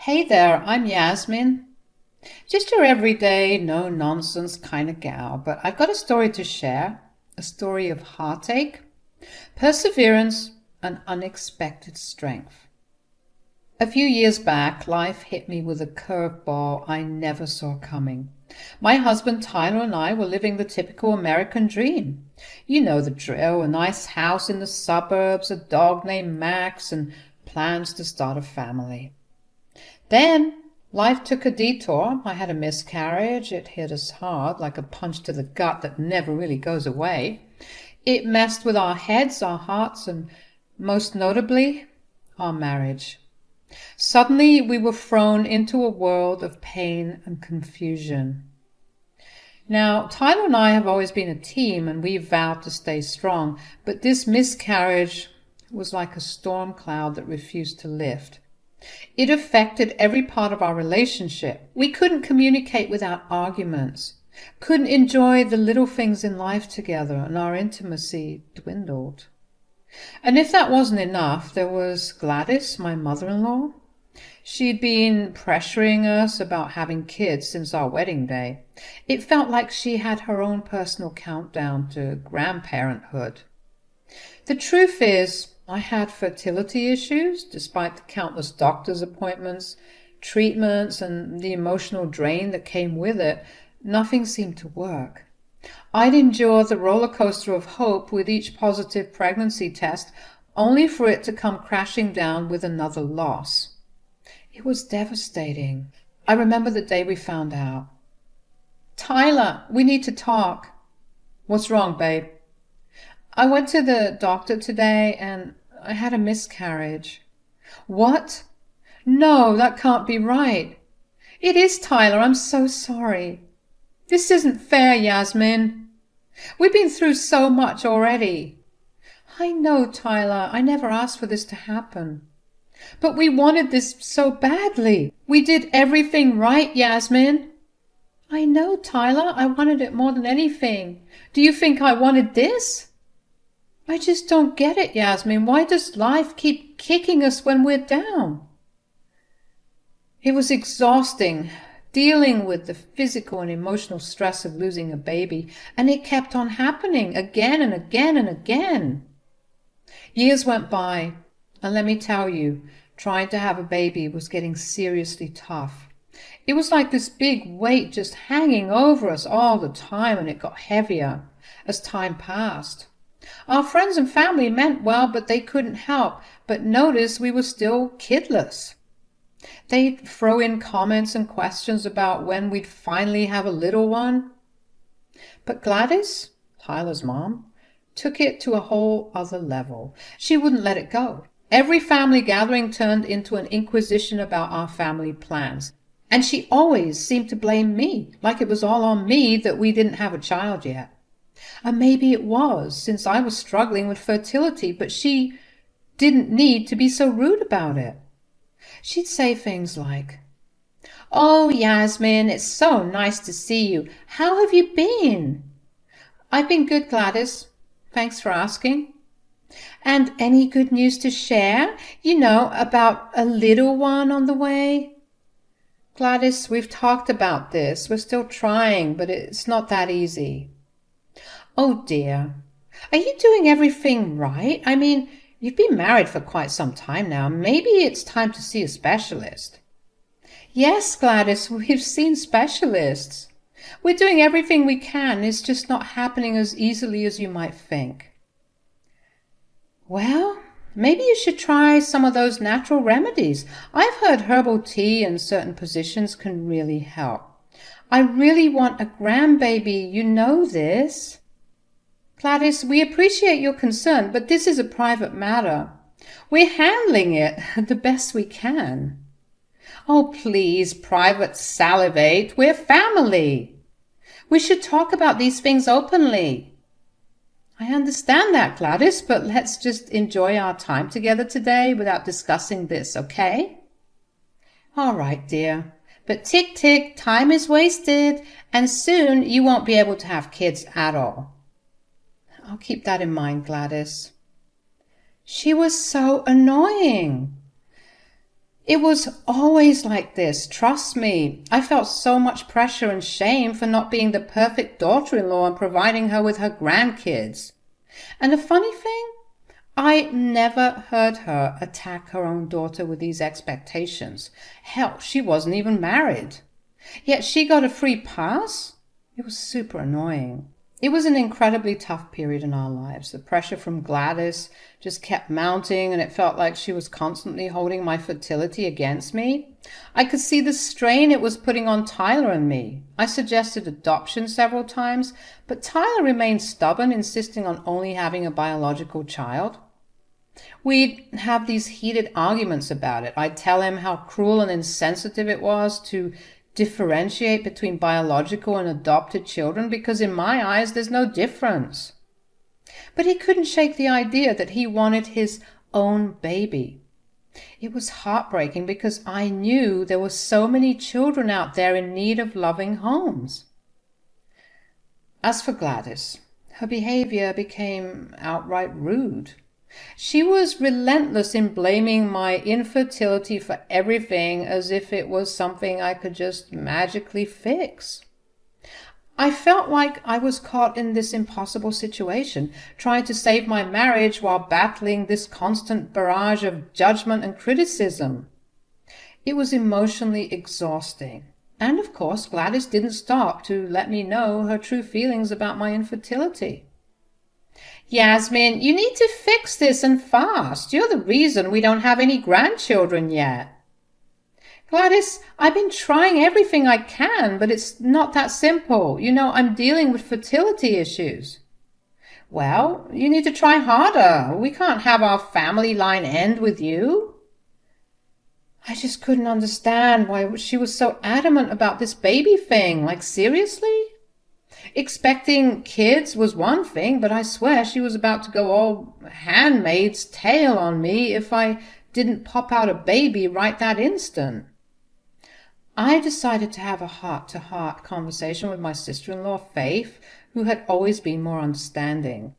Hey there, I'm Yasmin. Just your everyday, no nonsense kind of gal, but I've got a story to share. A story of heartache, perseverance, and unexpected strength. A few years back, life hit me with a curveball I never saw coming. My husband Tyler and I were living the typical American dream. You know the drill, a nice house in the suburbs, a dog named Max, and plans to start a family. Then life took a detour. I had a miscarriage. It hit us hard, like a punch to the gut that never really goes away. It messed with our heads, our hearts, and most notably, our marriage. Suddenly, we were thrown into a world of pain and confusion. Now, Tyler and I have always been a team, and we vowed to stay strong, but this miscarriage was like a storm cloud that refused to lift. It affected every part of our relationship. We couldn't communicate without arguments, couldn't enjoy the little things in life together, and our intimacy dwindled. And if that wasn't enough, there was Gladys, my mother-in-law. She'd been pressuring us about having kids since our wedding day. It felt like she had her own personal countdown to grandparenthood. The truth is, I had fertility issues, despite the countless doctor's appointments, treatments, and the emotional drain that came with it. Nothing seemed to work. I'd endure the roller coaster of hope with each positive pregnancy test, only for it to come crashing down with another loss. It was devastating. I remember the day we found out. "Tyler, we need to talk." "What's wrong, babe?" "I went to the doctor today and I had a miscarriage." "What? No, that can't be right." "It is, Tyler. I'm so sorry." "This isn't fair, Yasmin. We've been through so much already." "I know, Tyler. I never asked for this to happen." "But we wanted this so badly. We did everything right, Yasmin." "I know, Tyler. I wanted it more than anything. Do you think I wanted this?" "I just don't get it, Yasmin. Why does life keep kicking us when we're down?" It was exhausting, dealing with the physical and emotional stress of losing a baby, and it kept on happening again and again and again. Years went by, and let me tell you, trying to have a baby was getting seriously tough. It was like this big weight just hanging over us all the time, and it got heavier as time passed. Our friends and family meant well, but they couldn't help but notice we were still kidless. They'd throw in comments and questions about when we'd finally have a little one. But Gladys, Tyler's mom, took it to a whole other level. She wouldn't let it go. Every family gathering turned into an inquisition about our family plans. And she always seemed to blame me, like it was all on me that we didn't have a child yet. And maybe it was, since I was struggling with fertility, but she didn't need to be so rude about it. She'd say things like, "Oh, Yasmin, it's so nice to see you. How have you been?" "I've been good, Gladys. Thanks for asking." "And any good news to share? About a little one on the way?" "Gladys, we've talked about this. We're still trying, but it's not that easy." "Oh dear. Are you doing everything right? I mean, you've been married for quite some time now. Maybe it's time to see a specialist." "Yes, Gladys, we've seen specialists. We're doing everything we can. It's just not happening as easily as you might think." "Well, maybe you should try some of those natural remedies. I've heard herbal tea and certain positions can really help. I really want a grandbaby. You know this." "Gladys, we appreciate your concern, but this is a private matter. We're handling it the best we can." "Oh, please, private salivate. We're family. We should talk about these things openly." "I understand that, Gladys, but let's just enjoy our time together today without discussing this, okay?" "All right, dear. But tick, tick, time is wasted, and soon you won't be able to have kids at all." "I'll keep that in mind, Gladys." She was so annoying. It was always like this, trust me. I felt so much pressure and shame for not being the perfect daughter-in-law and providing her with her grandkids. And the funny thing, I never heard her attack her own daughter with these expectations. Hell, she wasn't even married. Yet she got a free pass? It was super annoying. It was an incredibly tough period in our lives. The pressure from Gladys just kept mounting, and it felt like she was constantly holding my fertility against me. I could see the strain it was putting on Tyler and me. I suggested adoption several times, but Tyler remained stubborn, insisting on only having a biological child. We'd have these heated arguments about it. I'd tell him how cruel and insensitive it was to differentiate between biological and adopted children, because in my eyes there's no difference. But he couldn't shake the idea that he wanted his own baby. It was heartbreaking because I knew there were so many children out there in need of loving homes. As for Gladys, her behavior became outright rude. She was relentless in blaming my infertility for everything, as if it was something I could just magically fix. I felt like I was caught in this impossible situation, trying to save my marriage while battling this constant barrage of judgment and criticism. It was emotionally exhausting. And of course, Gladys didn't stop to let me know her true feelings about my infertility. Yasmin, you need to fix this, and fast. You're the reason we don't have any grandchildren yet. Gladys, I've been trying everything I can, but it's not that simple. You know, I'm dealing with fertility issues. Well, you need to try harder. We can't have our family line end with you. I just couldn't understand why she was so adamant about this baby thing. Like, seriously? Expecting kids was one thing, but I swear she was about to go all Handmaid's Tale on me if I didn't pop out a baby right that instant. I decided to have a heart-to-heart conversation with my sister-in-law, Faith, who had always been more understanding.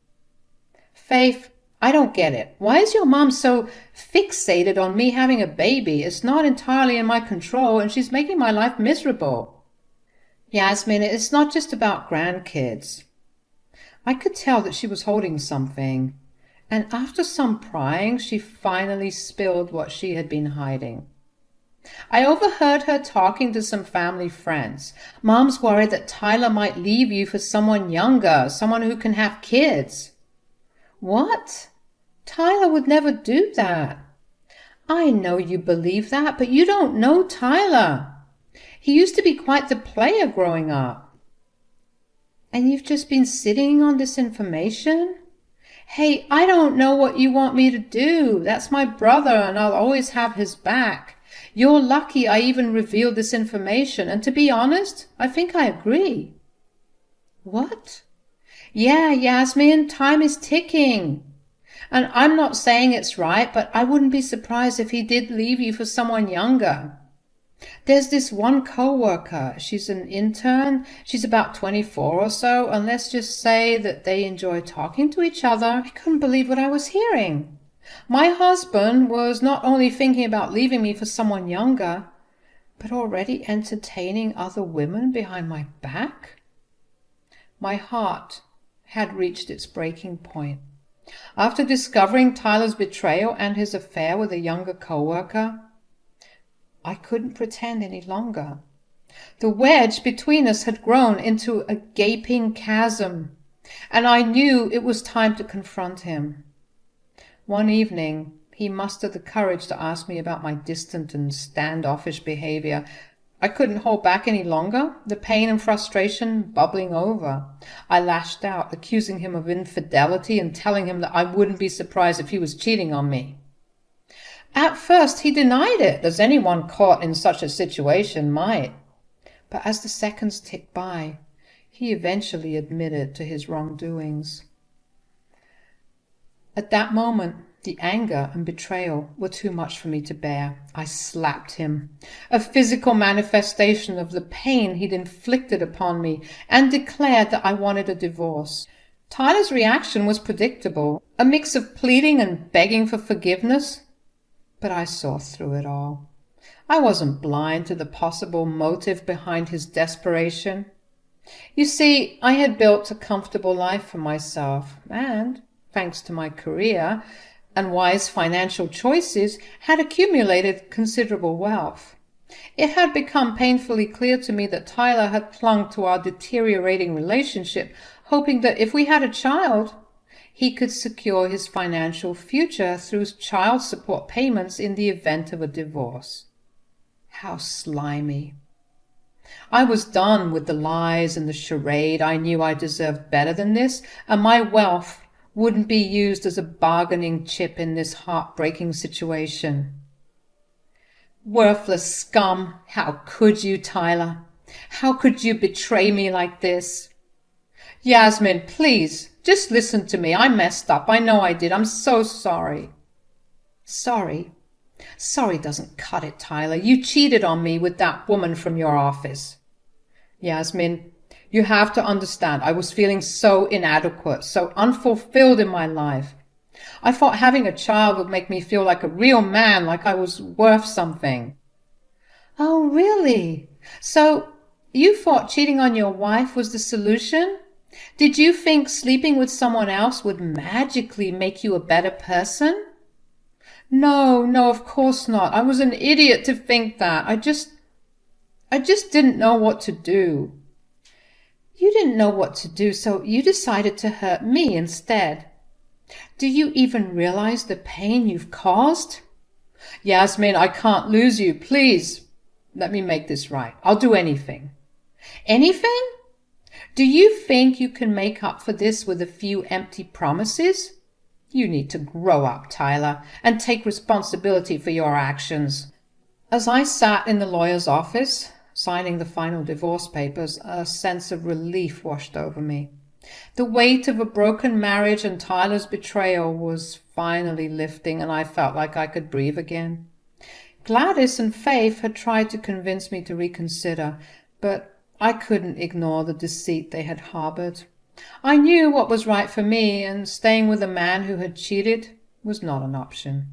Faith, I don't get it. Why is your mom so fixated on me having a baby? It's not entirely in my control, and she's making my life miserable. Yasmin, it's not just about grandkids. I could tell that she was holding something, and after some prying, she finally spilled what she had been hiding. I overheard her talking to some family friends. Mom's worried that Tyler might leave you for someone younger, someone who can have kids. What? Tyler would never do that. I know you believe that, but you don't know Tyler. He used to be quite the player growing up. And you've just been sitting on this information? Hey, I don't know what you want me to do. That's my brother, and I'll always have his back. You're lucky I even revealed this information, and to be honest, I think I agree. What? Yeah, Yasmin, time is ticking. And I'm not saying it's right, but I wouldn't be surprised if he did leave you for someone younger. There's this one co-worker. She's an intern. She's about 24 or so, and let's just say that they enjoy talking to each other. I couldn't believe what I was hearing. My husband was not only thinking about leaving me for someone younger, but already entertaining other women behind my back. My heart had reached its breaking point. After discovering Tyler's betrayal and his affair with a younger co-worker, I couldn't pretend any longer. The wedge between us had grown into a gaping chasm, and I knew it was time to confront him. One evening, he mustered the courage to ask me about my distant and standoffish behavior. I couldn't hold back any longer, the pain and frustration bubbling over. I lashed out, accusing him of infidelity and telling him that I wouldn't be surprised if he was cheating on me. At first he denied it, as anyone caught in such a situation might. But as the seconds ticked by, he eventually admitted to his wrongdoings. At that moment, the anger and betrayal were too much for me to bear. I slapped him, a physical manifestation of the pain he'd inflicted upon me, and declared that I wanted a divorce. Tyler's reaction was predictable, a mix of pleading and begging for forgiveness. But I saw through it all. I wasn't blind to the possible motive behind his desperation. You see, I had built a comfortable life for myself and, thanks to my career and wise financial choices, had accumulated considerable wealth. It had become painfully clear to me that Tyler had clung to our deteriorating relationship, hoping that if we had a child, he could secure his financial future through child support payments in the event of a divorce. How slimy. I was done with the lies and the charade. I knew I deserved better than this, and my wealth wouldn't be used as a bargaining chip in this heartbreaking situation. Worthless scum! How could you, Tyler? How could you betray me like this? Yasmin, please, just listen to me. I messed up. I know I did. I'm so sorry. Sorry? Sorry doesn't cut it, Tyler. You cheated on me with that woman from your office. Yasmin, you have to understand, I was feeling so inadequate, so unfulfilled in my life. I thought having a child would make me feel like a real man, like I was worth something. Oh, really? So you thought cheating on your wife was the solution? Did you think sleeping with someone else would magically make you a better person? No, of course not. I was an idiot to think that. I just didn't know what to do. You didn't know what to do, so you decided to hurt me instead. Do you even realize the pain you've caused? Yasmin, I can't lose you. Please, let me make this right. I'll do anything. Anything? Do you think you can make up for this with a few empty promises? You need to grow up, Tyler, and take responsibility for your actions. As I sat in the lawyer's office, signing the final divorce papers, a sense of relief washed over me. The weight of a broken marriage and Tyler's betrayal was finally lifting, and I felt like I could breathe again. Gladys and Faith had tried to convince me to reconsider, but I couldn't ignore the deceit they had harbored. I knew what was right for me, and staying with a man who had cheated was not an option.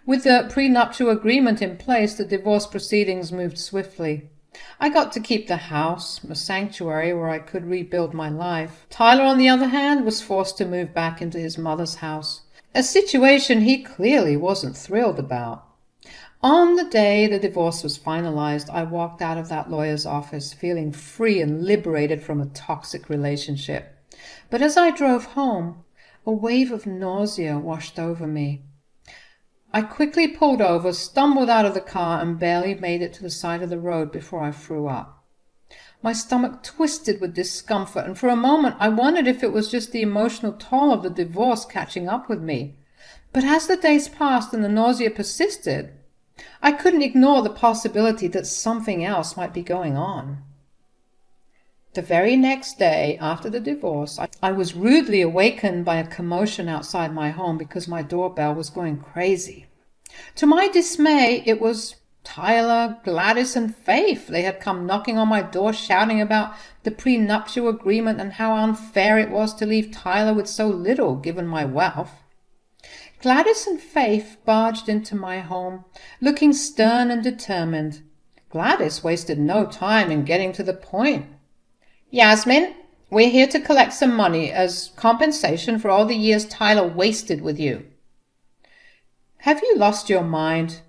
With the prenuptial agreement in place, the divorce proceedings moved swiftly. I got to keep the house, a sanctuary where I could rebuild my life. Tyler, on the other hand, was forced to move back into his mother's house, a situation he clearly wasn't thrilled about. On the day the divorce was finalized, I walked out of that lawyer's office feeling free and liberated from a toxic relationship. But as I drove home, a wave of nausea washed over me. I quickly pulled over, stumbled out of the car, and barely made it to the side of the road before I threw up. My stomach twisted with discomfort, and for a moment I wondered if it was just the emotional toll of the divorce catching up with me. But as the days passed and the nausea persisted, I couldn't ignore the possibility that something else might be going on. The very next day after the divorce, I was rudely awakened by a commotion outside my home because my doorbell was going crazy. To my dismay, it was Tyler, Gladys, and Faith. They had come knocking on my door shouting about the prenuptial agreement and how unfair it was to leave Tyler with so little given my wealth. Gladys and Faith barged into my home, looking stern and determined. Gladys wasted no time in getting to the point. Yasmin, we're here to collect some money as compensation for all the years Tyler wasted with you. Have you lost your mind?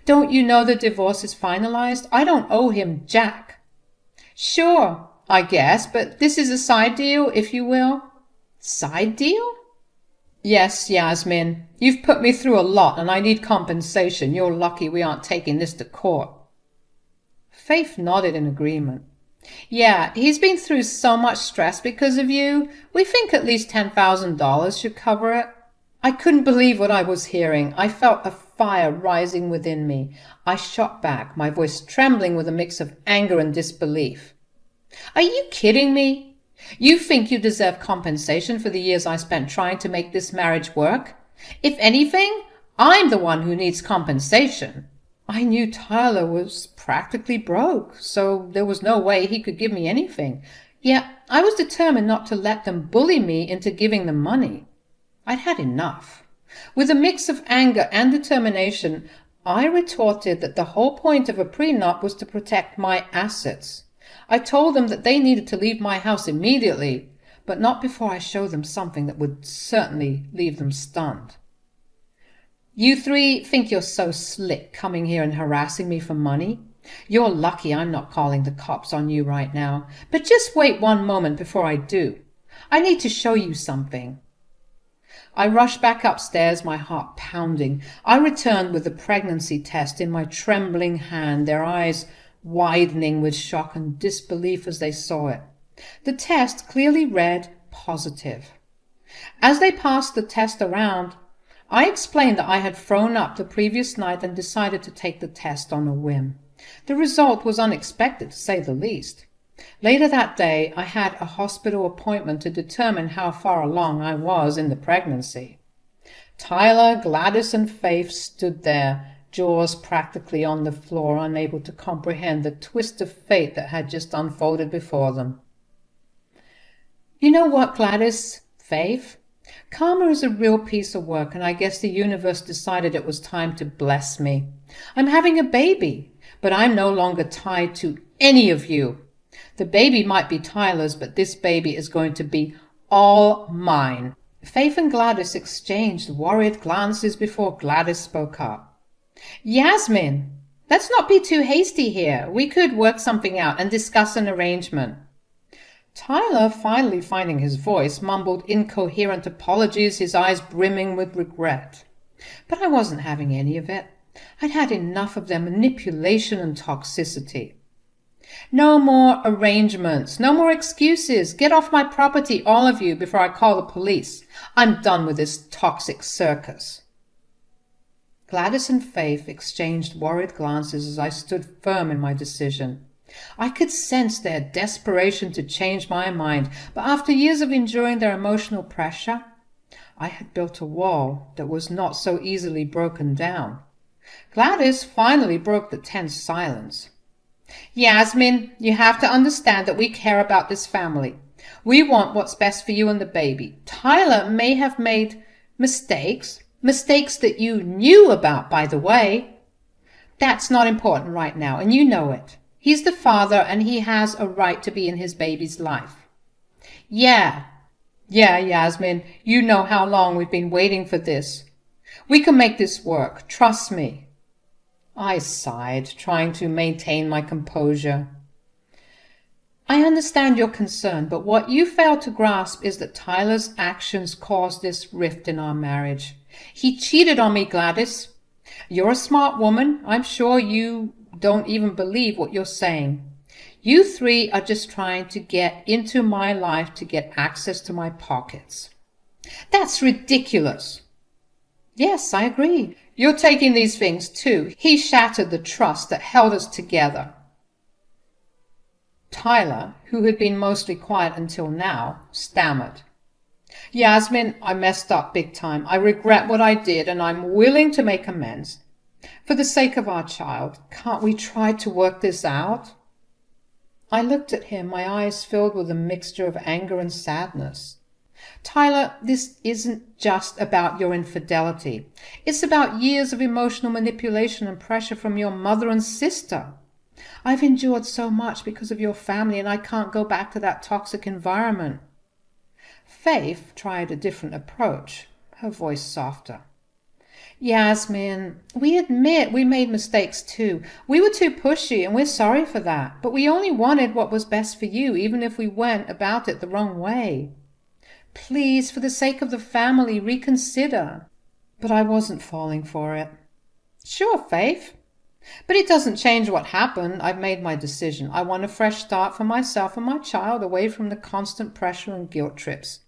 Don't you know the divorce is finalized? I don't owe him jack. Sure, I guess, but this is a side deal, if you will. Side deal? Yes, Yasmin. You've put me through a lot and I need compensation. You're lucky we aren't taking this to court. Faith nodded in agreement. Yeah, he's been through so much stress because of you. We think at least $10,000 should cover it. I couldn't believe what I was hearing. I felt a fire rising within me. I shot back, my voice trembling with a mix of anger and disbelief. Are you kidding me? You think you deserve compensation for the years I spent trying to make this marriage work? If anything, I'm the one who needs compensation. I knew Tyler was practically broke, so there was no way he could give me anything. Yet I was determined not to let them bully me into giving them money. I'd had enough. With a mix of anger and determination, I retorted that the whole point of a prenup was to protect my assets. I told them that they needed to leave my house immediately, but not before I showed them something that would certainly leave them stunned. You three think you're so slick coming here and harassing me for money? You're lucky I'm not calling the cops on you right now, but just wait one moment before I do. I need to show you something. I rushed back upstairs, my heart pounding. I returned with the pregnancy test in my trembling hand, their eyes widening with shock and disbelief as they saw it. The test clearly read positive. As they passed the test around, I explained that I had thrown up the previous night and decided to take the test on a whim. The result was unexpected, to say the least. Later that day, I had a hospital appointment to determine how far along I was in the pregnancy. Tyler, Gladys, and Faith stood there, jaws practically on the floor, unable to comprehend the twist of fate that had just unfolded before them. You know what, Gladys, Faith? Karma is a real piece of work, and I guess the universe decided it was time to bless me. I'm having a baby, but I'm no longer tied to any of you. The baby might be Tyler's, but this baby is going to be all mine. Faith and Gladys exchanged worried glances before Gladys spoke up. Yasmin, let's not be too hasty here. We could work something out and discuss an arrangement. Tyler, finally finding his voice, mumbled incoherent apologies, his eyes brimming with regret. But I wasn't having any of it. I'd had enough of their manipulation and toxicity. No more arrangements, no more excuses. Get off my property, all of you, before I call the police. I'm done with this toxic circus. Gladys and Faith exchanged worried glances as I stood firm in my decision. I could sense their desperation to change my mind, but after years of enduring their emotional pressure, I had built a wall that was not so easily broken down. Gladys finally broke the tense silence. Yasmin, you have to understand that we care about this family. We want what's best for you and the baby. Tyler may have made mistakes that you knew about, by the way. That's not important right now, and you know it. He's the father, and he has a right to be in his baby's life. Yeah, Yasmin, you know how long we've been waiting for this. We can make this work, trust me. I sighed, trying to maintain my composure. I understand your concern, but what you fail to grasp is that Tyler's actions caused this rift in our marriage. He cheated on me, Gladys. You're a smart woman. I'm sure you don't even believe what you're saying. You three are just trying to get into my life to get access to my pockets. That's ridiculous. Yes, I agree. You're taking these things too. He shattered the trust that held us together. Tyler, who had been mostly quiet until now, stammered. Yasmin, I messed up big time. I regret what I did, and I'm willing to make amends. For the sake of our child, can't we try to work this out? I looked at him, my eyes filled with a mixture of anger and sadness. Tyler, this isn't just about your infidelity. It's about years of emotional manipulation and pressure from your mother and sister. I've endured so much because of your family, and I can't go back to that toxic environment. Faith tried a different approach, her voice softer. Yasmin, we admit we made mistakes too. We were too pushy, and we're sorry for that. But we only wanted what was best for you, even if we went about it the wrong way. Please, for the sake of the family, reconsider. But I wasn't falling for it. Sure, Faith. But it doesn't change what happened. I've made my decision. I want a fresh start for myself and my child, away from the constant pressure and guilt trips.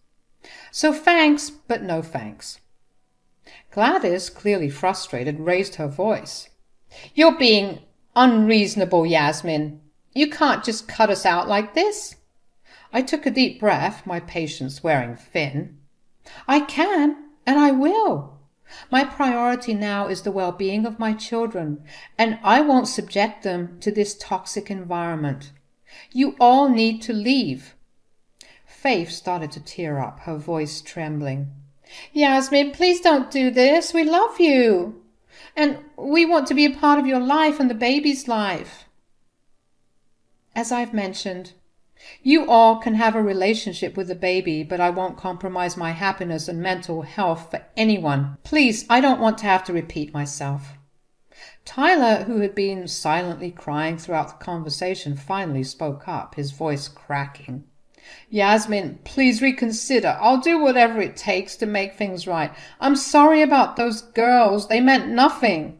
So thanks, but no thanks. Gladys, clearly frustrated, raised her voice. You're being unreasonable, Yasmin. You can't just cut us out like this. I took a deep breath, my patience wearing thin. I can, and I will. My priority now is the well-being of my children, and I won't subject them to this toxic environment. You all need to leave. Faith started to tear up, her voice trembling. Yasmin, please don't do this. We love you. And we want to be a part of your life and the baby's life. As I've mentioned, you all can have a relationship with the baby, but I won't compromise my happiness and mental health for anyone. Please, I don't want to have to repeat myself. Tyler, who had been silently crying throughout the conversation, finally spoke up, his voice cracking. Yasmin, please reconsider. I'll do whatever it takes to make things right. I'm sorry about those girls. They meant nothing.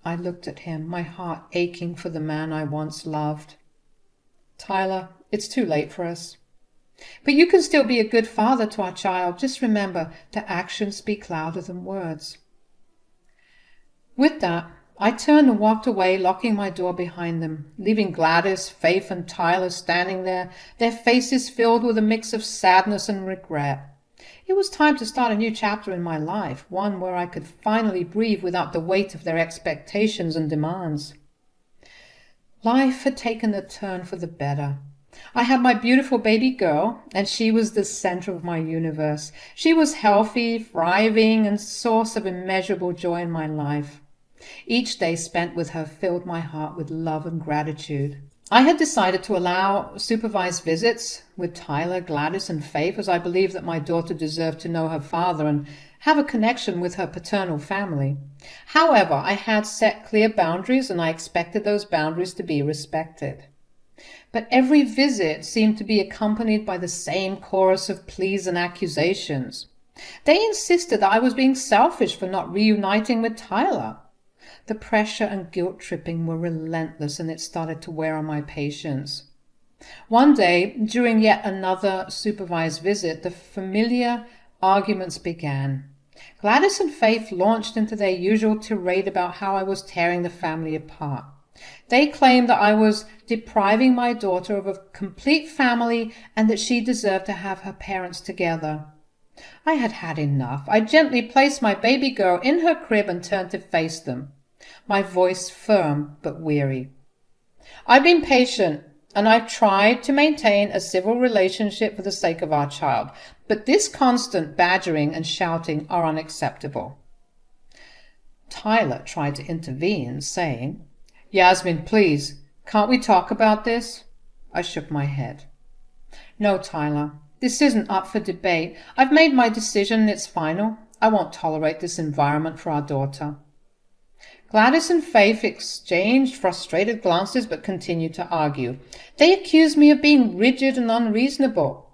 I looked at him, my heart aching for the man I once loved. Tyler, it's too late for us. But you can still be a good father to our child. Just remember that actions speak louder than words. With that, I turned and walked away, locking my door behind them, leaving Gladys, Faith, and Tyler standing there, their faces filled with a mix of sadness and regret. It was time to start a new chapter in my life, one where I could finally breathe without the weight of their expectations and demands. Life had taken a turn for the better. I had my beautiful baby girl, and she was the center of my universe. She was healthy, thriving, and source of immeasurable joy in my life. Each day spent with her filled my heart with love and gratitude. I had decided to allow supervised visits with Tyler, Gladys, and Faith, as I believed that my daughter deserved to know her father and have a connection with her paternal family. However, I had set clear boundaries, and I expected those boundaries to be respected. But every visit seemed to be accompanied by the same chorus of pleas and accusations. They insisted that I was being selfish for not reuniting with Tyler. The pressure and guilt-tripping were relentless, and it started to wear on my patience. One day, during yet another supervised visit, the familiar arguments began. Gladys and Faith launched into their usual tirade about how I was tearing the family apart. They claimed that I was depriving my daughter of a complete family and that she deserved to have her parents together. I had had enough. I gently placed my baby girl in her crib and turned to face them, my voice firm but weary. I've been patient, and I've tried to maintain a civil relationship for the sake of our child, but this constant badgering and shouting are unacceptable. Tyler tried to intervene, saying, Yasmin, please, can't we talk about this? I shook my head. No, Tyler, this isn't up for debate. I've made my decision and it's final. I won't tolerate this environment for our daughter. Gladys and Faith exchanged frustrated glances but continued to argue. They accused me of being rigid and unreasonable.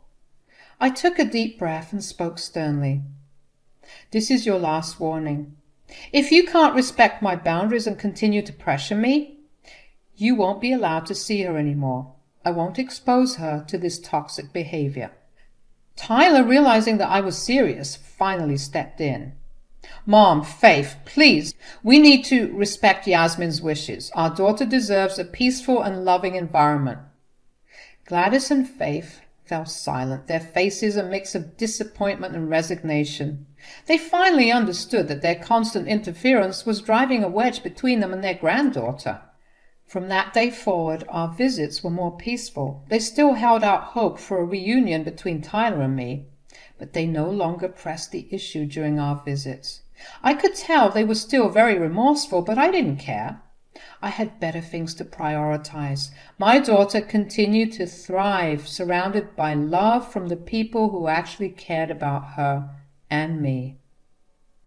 I took a deep breath and spoke sternly. This is your last warning. If you can't respect my boundaries and continue to pressure me, you won't be allowed to see her anymore. I won't expose her to this toxic behavior. Tyler, realizing that I was serious, finally stepped in. Mom, Faith, please, we need to respect Yasmin's wishes. Our daughter deserves a peaceful and loving environment. Gladys and Faith fell silent, their faces a mix of disappointment and resignation. They finally understood that their constant interference was driving a wedge between them and their granddaughter. From that day forward, our visits were more peaceful. They still held out hope for a reunion between Tyler and me, but they no longer pressed the issue during our visits. I could tell they were still very remorseful, but I didn't care. I had better things to prioritize. My daughter continued to thrive, surrounded by love from the people who actually cared about her and me.